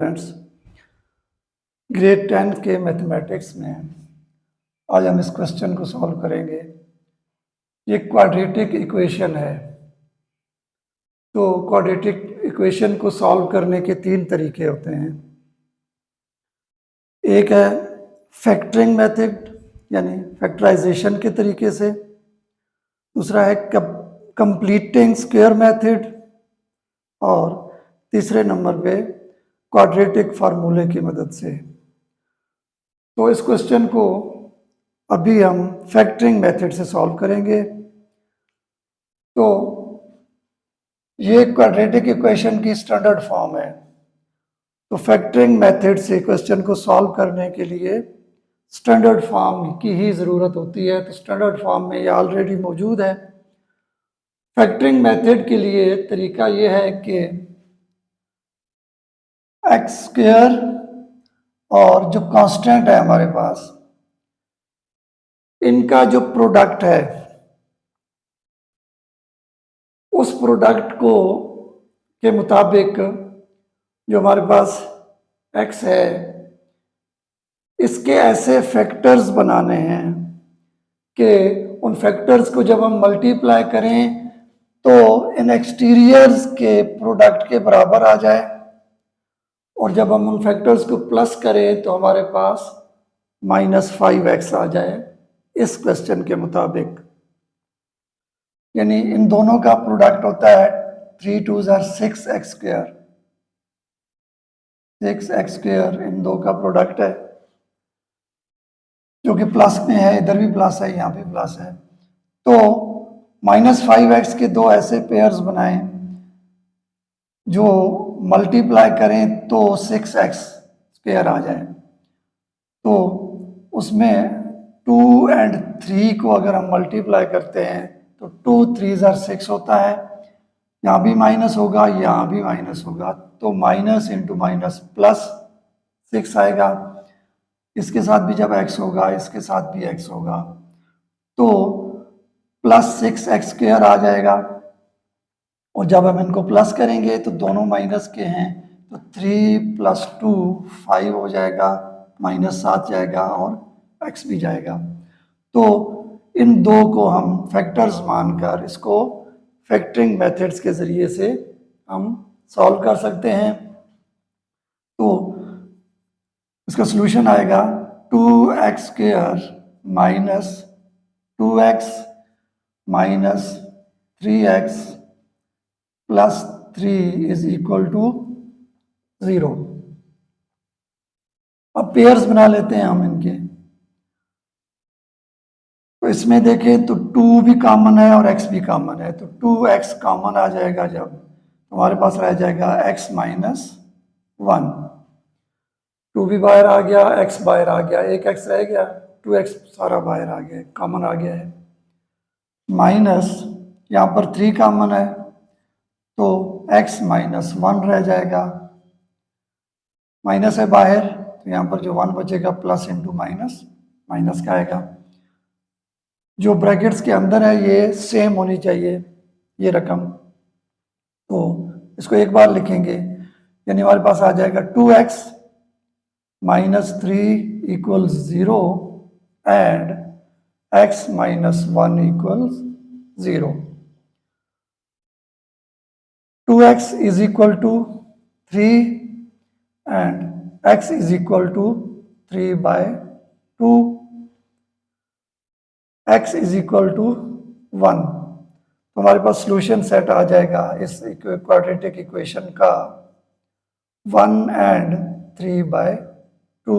Friends, grade 10 के mathematics में आज हम इस क्वेश्चन को सॉल्व करेंगे। ये क्वाड्रेटिक इक्वेशन है। तो क्वाड्रेटिक इक्वेशन को सॉल्व करने के तीन तरीके होते हैं। एक है फैक्टरिंग मेथड यानी फैक्टराइजेशन के तरीके से, दूसरा है कंप्लीटिंग स्क्वायर मेथड और तीसरे नंबर पे क्वाड्रेटिक फार्मूले की मदद से। तो इस क्वेश्चन को अभी हम फैक्टरिंग मेथड से सॉल्व करेंगे। तो ये क्वाड्रेटिक इक्वेशन की स्टैंडर्ड फॉर्म है। तो फैक्टरिंग मेथड से क्वेश्चन को सॉल्व करने के लिए स्टैंडर्ड फॉर्म की ही ज़रूरत होती है। तो स्टैंडर्ड फॉर्म में ये ऑलरेडी मौजूद है। फैक्टरिंग मेथड के लिए तरीका ये है कि एक्स स्क्वायर और जो कांस्टेंट है हमारे पास, इनका जो प्रोडक्ट है उस प्रोडक्ट को के मुताबिक जो हमारे पास x है, इसके ऐसे फैक्टर्स बनाने हैं कि उन फैक्टर्स को जब हम मल्टीप्लाई करें तो इन एक्सटीरियर्स के प्रोडक्ट के बराबर आ जाए, और जब हम उन फैक्टर्स को प्लस करें तो हमारे पास -5x आ जाए इस क्वेश्चन के मुताबिक। यानी इन दोनों का प्रोडक्ट होता है 3 2 6x स्क्वायर। 6x स्क्वायर इन दो का प्रोडक्ट है, जो कि प्लस में है। इधर भी प्लस है, यहाँ भी प्लस है। तो -5x के दो ऐसे पेयर्स बनाएं जो मल्टीप्लाई करें तो 6x स्क्वायर आ जाए। तो उसमें 2 और 3 को अगर हम मल्टीप्लाई करते हैं तो 2 3 6 होता है। यहाँ भी माइनस होगा, यहाँ भी माइनस होगा, तो माइनस इंटू माइनस प्लस 6 आएगा। इसके साथ भी जब x होगा, इसके साथ भी x होगा, तो +6x स्क्वायर आ जाएगा। और जब हम इनको प्लस करेंगे तो दोनों माइनस के हैं, तो 3 + 2 5 हो जाएगा, -7 जाएगा और x भी जाएगा। तो इन दो को हम फैक्टर्स मानकर इसको फैक्टरिंग मेथड्स के ज़रिए से हम सॉल्व कर सकते हैं। तो इसका सॉल्यूशन आएगा 2x स्क्वायर -2x -3x +3 = 0। अब पेयर्स बना लेते हैं हम इनके। तो इसमें देखें तो 2 भी कॉमन है और x भी कॉमन है, तो 2x कॉमन आ जाएगा। जब हमारे पास रह जाएगा x - 1। 2 भी बाहर आ गया, x बाहर आ गया, एक x रह गया, 2x सारा बाहर आ गया, कॉमन आ गया है। माइनस यहाँ पर 3 कॉमन है, तो x - 1 रह जाएगा। माइनस है बाहर, तो यहाँ पर जो 1 बचेगा प्लस इंटू माइनस, माइनस का आएगा। जो ब्रैकेट्स के अंदर है ये सेम होनी चाहिए ये रकम, तो इसको एक बार लिखेंगे। यानी हमारे पास आ जाएगा 2x - 3 = 0 and x - 1 = 0। 2x = 3 and x = 3/2, x = 1। तो हमारे पास सॉल्यूशन सेट आ जाएगा इस क्वाड्रेटिक इक्वेशन का 1 and 3/2